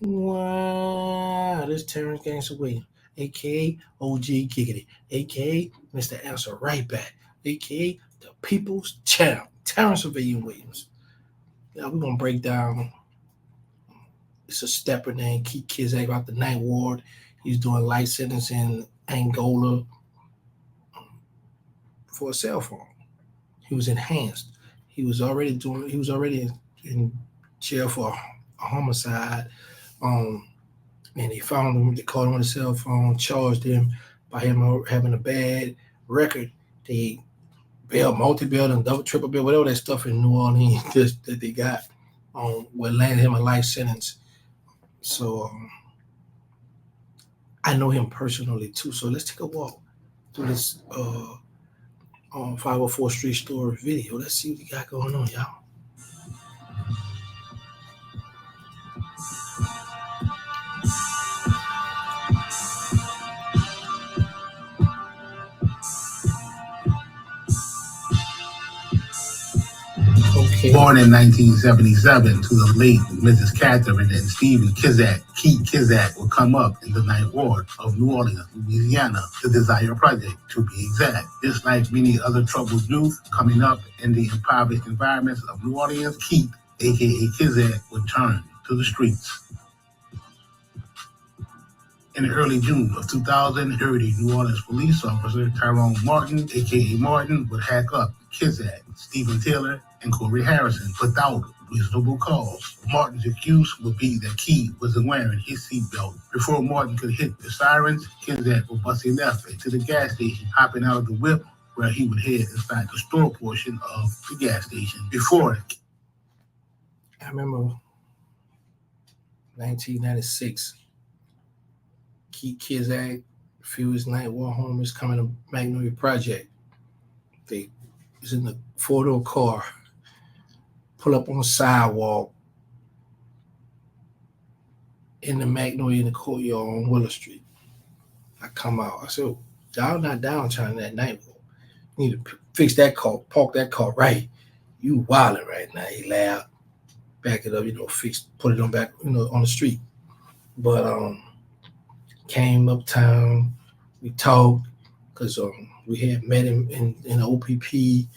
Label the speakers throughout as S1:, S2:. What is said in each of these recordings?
S1: Wow, this Terrance Gangsta Williams, aka OG Giggity, aka Mr. Answer Right Back, aka the People's Champ, Terrance Williams. Now we're gonna break down. It's a stepper named Keith Kisack out the Ninth Ward. He's doing life sentence in Angola for a cell phone. He was enhanced. He was already in jail for a homicide. Um, and they found him. They caught him on the cell phone, charged him by him having a bad record. They bailed, multi-bailed, and double, triple bail, whatever that stuff in New Orleans that they got. What landed him a life sentence. So I know him personally too. So let's take a walk through this 504 Street Store video. Let's see what you got going on, y'all. Okay.
S2: Born in 1977 to the late Mrs. Catherine and Stephen Kisack, Keith Kisack would come up in the Ninth Ward of New Orleans, Louisiana, the Desire Project, to be exact. Just like many other troubled youth coming up in the impoverished environments of New Orleans, Keith, aka Kisack, would turn to the streets. In early June of 2030, New Orleans police officer Tyrone Martin, aka Martin, would hack up Kisack, Stephen Taylor, and Corey Harrison without reasonable cause. Martin's excuse would be that Keith wasn't wearing his seatbelt. Before Martin could hit the sirens, Kisack would bust a left into the gas station, hopping out of the whip where he would head inside the store portion of the gas station. Before
S1: I remember 1996. Keith Kisack, a few of his Ninth Ward homies coming to Magnolia Project. They was in the four-door car, pull up on the sidewalk in the Magnolia in the courtyard on Willow Street. I come out. I said, y'all not downtown that Ninth Ward. You need to fix that car, park that car right. You wilding right now. He laughed, back it up, put it on back, on the street. But came uptown, we talked, because we had met him in OPP.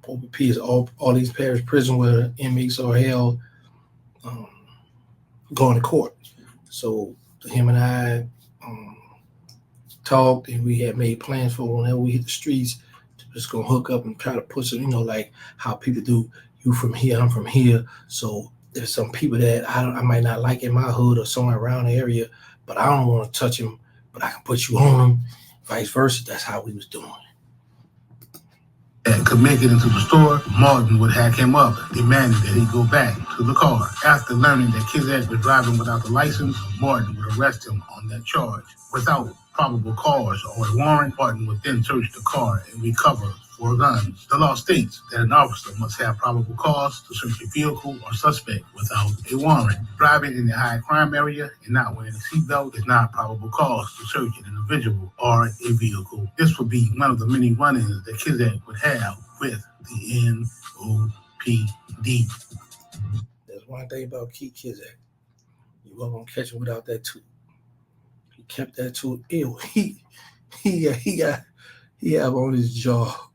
S1: OPP is all these parish prison where inmates are held, going to court. So him and I talked, and we had made plans for whenever we hit the streets to just go hook up and try to put some, like how people do. You from here, I'm from here. So there's some people that I might not like in my hood or somewhere around the area, but I don't want to touch him, but I can put you on him. Vice versa. That's how we was doing it.
S2: And could make it into the store, Martin would hack him up, demanding that he go back to the car. After learning that Kisack was driving without the license, Martin would arrest him on that charge. Without probable cause or a warrant, Martin would then search the car and recover 4 guns. The law states that an officer must have probable cause to search a vehicle or suspect without a warrant. Driving in the high crime area and not wearing a seatbelt is not probable cause to search an individual or a vehicle. This would be one of the many run-ins that Kisack would have with the NOPD.
S1: There's one thing about Keith Kisack. You weren't gonna catch him without that tooth. He kept that tooth. Ew. He have on his jaw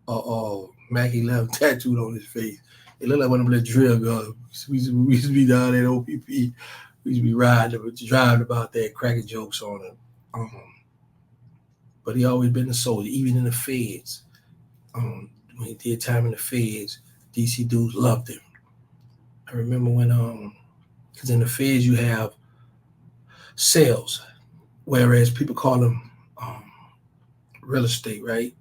S1: Mac 11 tattooed on his face. It looked like one of them little drill guns. We used to be down at OPP. We used to be driving about that, cracking jokes on him. But he always been a soldier, even in the feds. When he did time in the feds, DC dudes loved him. I remember when, because in the feds you have cells, whereas people call them real estate, right?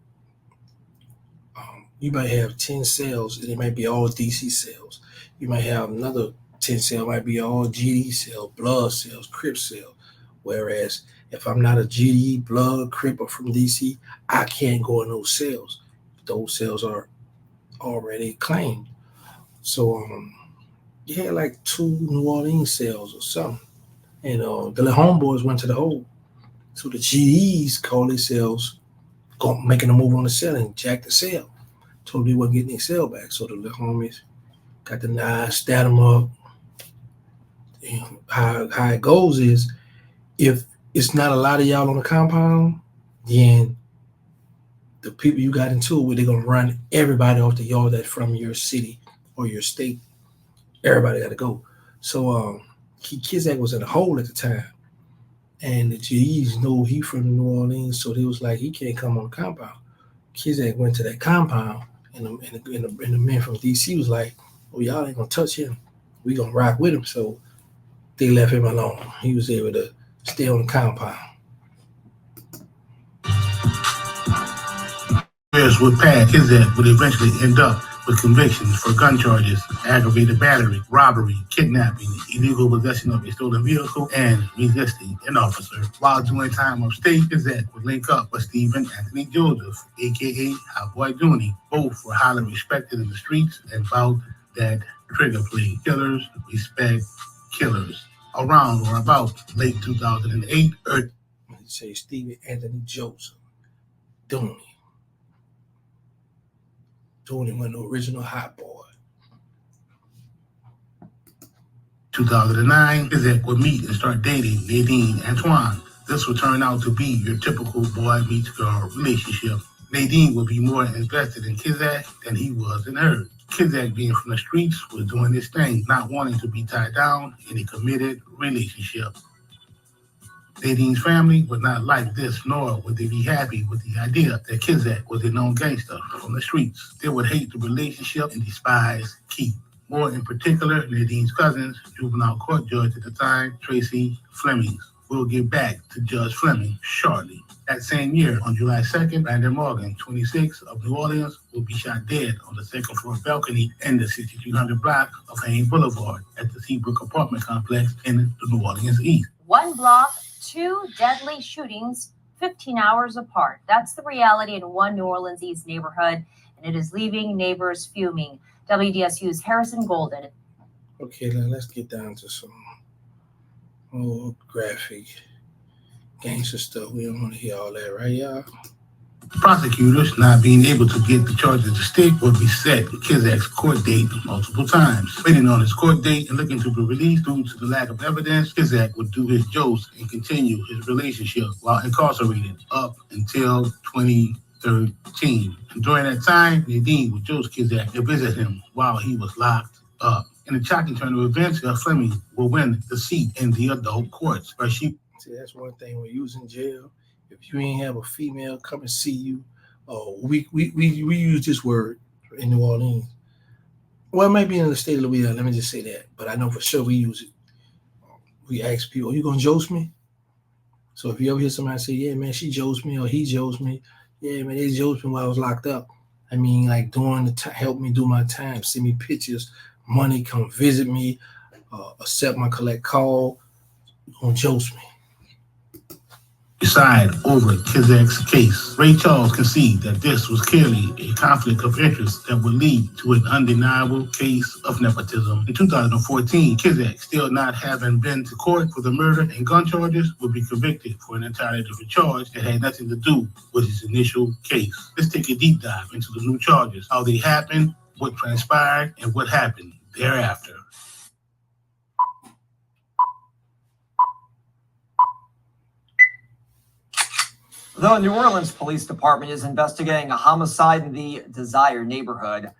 S1: You might have 10 cells, and it might be all DC cells. You might have another 10 cells, might be all GD cells, blood cells, Crip cells. Whereas if I'm not a GD, blood, Crip, or from DC, I can't go in those cells. Those cells are already claimed. So you had like 2 New Orleans cells or something. And the little homeboys went to the hole. So the GDs called their cells, making a move on the cell and jack the cell. Told them they wasn't getting their cell back. So the little homies got the knife, stabbed them up, how it goes is, if it's not a lot of y'all on the compound, then the people you got into it with, they're gonna run everybody off the yard that from your city or your state. Everybody got to go. So Keith Kisack was in a hole at the time, and the GEs know he from New Orleans, so they was like, he can't come on the compound. Kisack went to that compound, and the men from DC was like, "Oh, y'all ain't gonna touch him. We gonna rock with him." So they left him alone. He was able to stay on the compound.
S2: Years would pass, Kisack would eventually end up with convictions for gun charges, aggravated battery, robbery, kidnapping, illegal possession of a stolen vehicle, and resisting an officer. While doing time upstate, Kisack would link up with Stephen Anthony Joseph, aka Hot Boy Dooney. Both were highly respected in the streets and about that trigger play. Killers respect killers. Around or about late 2008,
S1: Say Stephen Anthony Joseph, Dooney. Dooney was the original Hot Boy.
S2: 2009, Kisack would meet and start dating Nadine Antoine. This would turn out to be your typical boy meets girl relationship. Nadine would be more invested in Kisack than he was in her. Kisack, being from the streets, was doing his thing, not wanting to be tied down in a committed relationship. Nadine's family would not like this, nor would they be happy with the idea that Kisack was a known gangster from the streets. They would hate the relationship and despise Keith. More in particular, Nadine's cousins, juvenile court judge at the time, Tracy Fleming. We'll get back to Judge Fleming shortly. That same year, on July 2nd, Brandon Morgan, 26, of New Orleans, will be shot dead on the second floor balcony in the 6300 block of Haynes Boulevard at the Seabrook apartment complex in the New Orleans East.
S3: One block, 2 deadly shootings, 15 hours apart. That's the reality in one New Orleans East neighborhood, and it is leaving neighbors fuming. WDSU's Harrison Golden.
S1: Okay, now let's get down to some more graphic gangster stuff. We don't want to hear all that, right, y'all?
S2: Prosecutors, not being able to get the charges to stick, would reset Kisack's court date multiple times. Waiting on his court date and looking to be released due to the lack of evidence, Kisack would do his jokes and continue his relationship while incarcerated up until 2013. And during that time, Nadine would judge Kisack to visit him while he was locked up. In a shocking turn of events, Fleming will win the seat in the adult courts, where she...
S1: See, that's one thing when you was in jail. If you ain't have a female come and see you, we use this word in New Orleans. Well, it might be in the state of Louisiana. Let me just say that. But I know for sure we use it. We ask people, "Are you gonna jose me?" So if you ever hear somebody say, "Yeah, man, she jose me," or "He jose me," yeah, man, they jose me while I was locked up. I mean, like during the time, help me do my time, send me pictures, money, come visit me, accept my collect call, gonna jose me.
S2: Side over Kisack's case. Ray Charles conceded that this was clearly a conflict of interest that would lead to an undeniable case of nepotism. In 2014, Kisack, still not having been to court for the murder and gun charges, would be convicted for an entirely different charge that had nothing to do with his initial case. Let's take a deep dive into the new charges, how they happened, what transpired, and what happened thereafter.
S4: The New Orleans Police Department is investigating a homicide in the Desire neighborhood.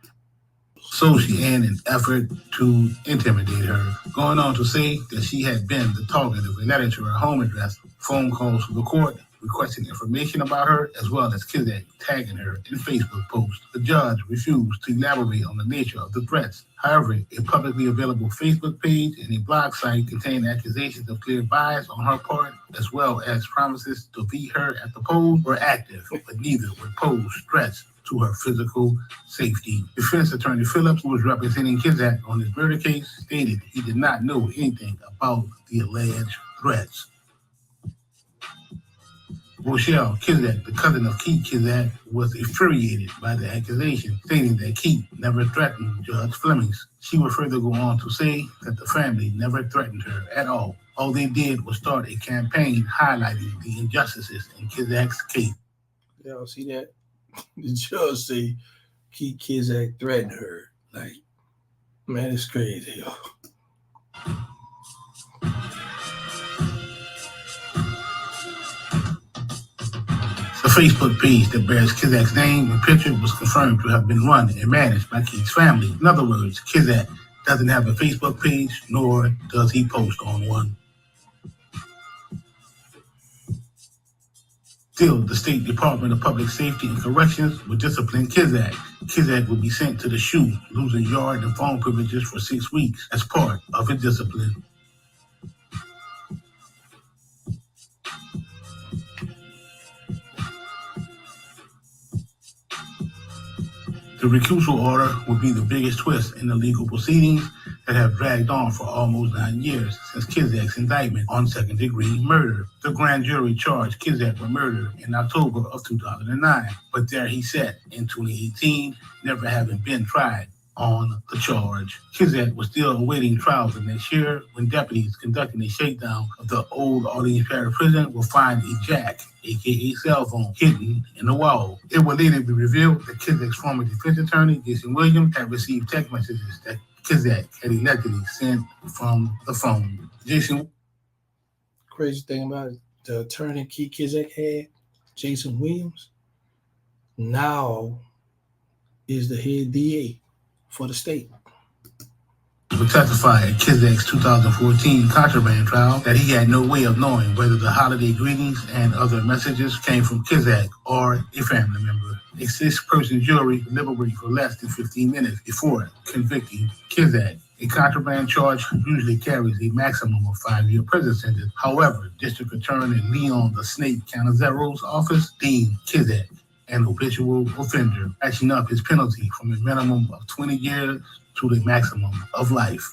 S2: So she in an effort to intimidate her, going on to say that she had been the target of a letter to her home address, phone calls to the court requesting information about her, as well as Kisack tagging her in Facebook posts. The judge refused to elaborate on the nature of the threats. However, a publicly available Facebook page and a blog site contained accusations of clear bias on her part, as well as promises to beat her at the polls, were active, but neither would pose threats to her physical safety. Defense attorney Phillips, who was representing Kisack on this murder case, stated he did not know anything about the alleged threats. Rochelle Kisack, the cousin of Keith Kisack, was infuriated by the accusation, stating that Keith never threatened Judge Fleming. She would further go on to say that the family never threatened her at all. All they did was start a campaign highlighting the injustices in Kisack's case.
S1: Y'all see that? The judge say Keith Kisack threatened her. Like, man, it's crazy, y'all.
S2: Facebook page that bears Kisack's name and picture was confirmed to have been run and managed by Keith's family. In other words, Kisack doesn't have a Facebook page, nor does he post on one. Still, the State Department of Public Safety and Corrections will discipline Kisack. Kisack will be sent to the SHU, losing yard and phone privileges for 6 weeks as part of his discipline. The recusal order would be the biggest twist in the legal proceedings that have dragged on for almost 9 years since Kisack's indictment on second-degree murder. The grand jury charged Kisack with murder in October of 2009, but there he sat in 2018, never having been tried on the charge. Kisack was still awaiting trial the next year when deputies conducting a shakedown of the old Orleans Parish prison will find a jack, aka cell phone, hidden in the wall. It will later be revealed that Kisack's former defense attorney, Jason Williams, had received text messages that Kisack had allegedly sent from the phone. Jason.
S1: Crazy thing about it, the attorney Keith Kisack had, Jason Williams, now is the head DA for the state.
S2: Will testify at Kisack's 2014 contraband trial that he had no way of knowing whether the holiday greetings and other messages came from Kisack or a family member. A 6-person jury deliberated for less than 15 minutes before convicting Kisack. A contraband charge usually carries a maximum of 5-year prison sentence. However, District Attorney Leon the Snake Canazero's office deemed Kisack an habitual offender, matching up his penalty from a minimum of 20 years to the maximum of life.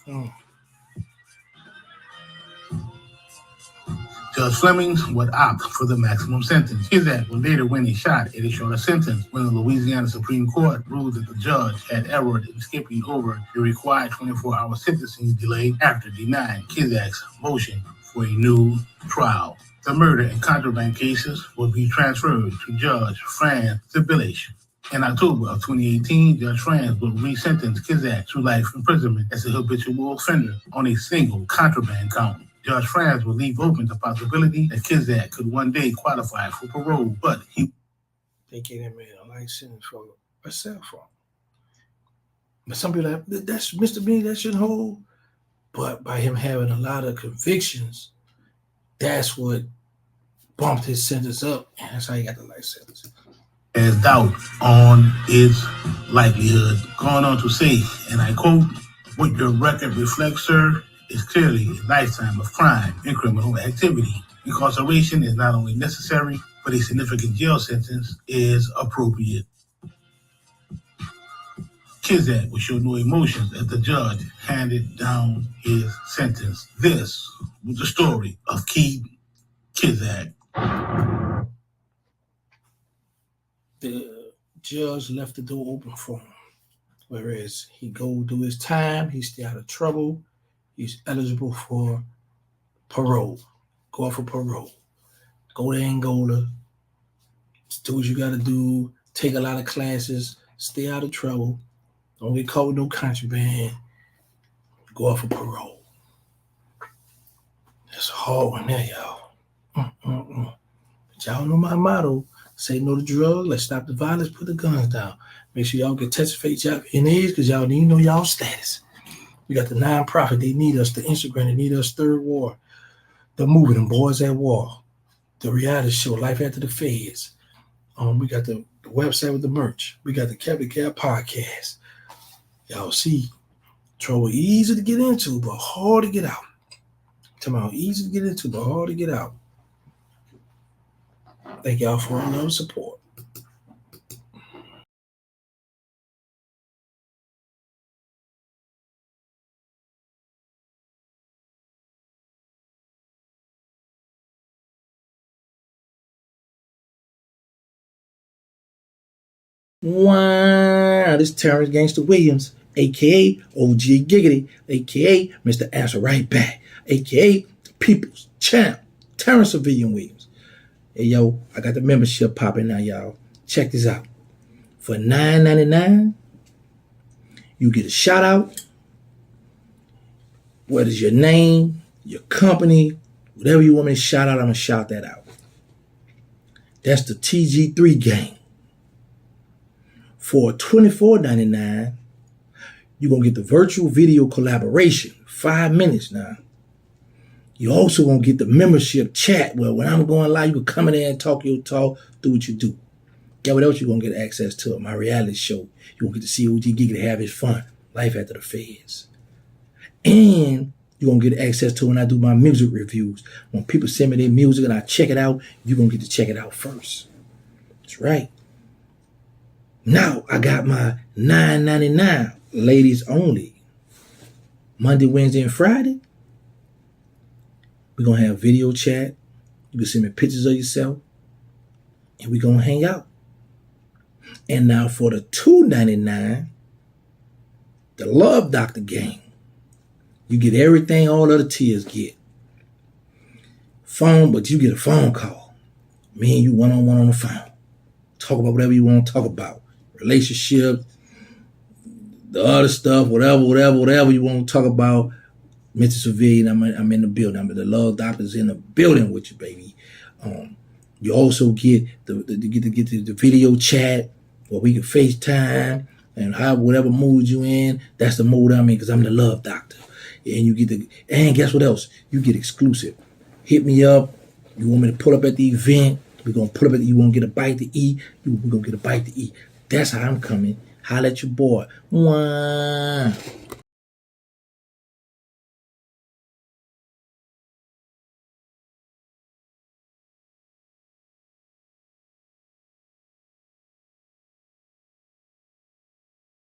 S2: Judge Fleming would opt for the maximum sentence. Kisack would later win a shot at a shorter sentence when the Louisiana Supreme Court ruled that the judge had erred in skipping over the required 24-hour sentencing delay after denying Kisack's motion for a new trial. The murder and contraband cases will be transferred to Judge Franz Zibilich. In October of 2018, Judge Franz will re-sentence Kisack to life imprisonment as a habitual offender on a single contraband count. Judge Franz will leave open the possibility that Kisack could one day qualify for parole, but
S1: they gave him a life sentence for a cell phone. But some people have, that's misdemeanor, that shouldn't hold. But by him having a lot of convictions, that's what bumped his sentence up, and that's how he got the life sentence.
S2: Has doubt on its likelihood, going on to say, and I quote, "What your record reflects, sir, is clearly a lifetime of crime and criminal activity. Incarceration is not only necessary, but a significant jail sentence is appropriate." Kisack will show no emotions as the judge handed down his sentence. This was the story of Keith Kisack.
S1: The judge left the door open for him. Whereas he go do his time, he stay out of trouble, he's eligible for parole. Go out for parole. Go to Angola, do what you gotta do, take a lot of classes, stay out of trouble, don't get caught with no contraband, go out for parole. That's a hard one there, y'all. But y'all know my motto. Say no to drugs. Let's stop the violence. Put the guns down. Make sure y'all get tested for HIV and AIDS because y'all need to know y'all status. We got the nonprofit. They need us. The Instagram. They need us. Third War. The movie. Them Boys at War. The reality show. Life After the Feds. We got the website with the merch. We got the Captain Cap podcast. Y'all see, trouble easy to get into, but hard to get out. Talking about easy to get into, but hard to get out. Thank y'all for all your support. Wow, this is Terrance Gangsta Williams, a.k.a. OG Giggity, a.k.a. Mr. Answer Right Back, a.k.a. the People's Champ, Terrance Williams. Hey, yo, I got the membership popping now, y'all. Check this out. For $9.99, you get a shout out. What is your name, your company, whatever you want me to shout out, I'm going to shout that out. That's the TG3 gang. For $24.99, you're going to get the virtual video collaboration, 5 minutes now. You also going to get the membership chat where when I'm going live, you can come in there and talk your talk, do what you do. Get what else you're going to get access to? My reality show. You're going to get to see OG Giga to have his fun. Life after the feds. And you're going to get access to when I do my music reviews. When people send me their music and I check it out, you're going to get to check it out first. That's right. Now I got my $9.99 ladies only. Monday, Wednesday, and Friday. We're going to have video chat. You can send me pictures of yourself. And we're going to hang out. And now for the $2.99, the Love Doctor gang. You get everything all other tiers get. Phone, but you get a phone call. Me and you one-on-one on the phone. Talk about whatever you want to talk about. Relationships, the other stuff, whatever you want to talk about. Mr. Civilian, I'm in the building. The Love Doctor's in the building with you, baby. You also get the video chat where we can FaceTime and whatever mood you in. That's the mood I'm in because I'm the Love Doctor. And guess what else? You get exclusive. Hit me up. You want me to pull up at the event? We're going to pull up you want to get a bite to eat? We're going to get a bite to eat. That's how I'm coming. Holla at your boy. Mwah.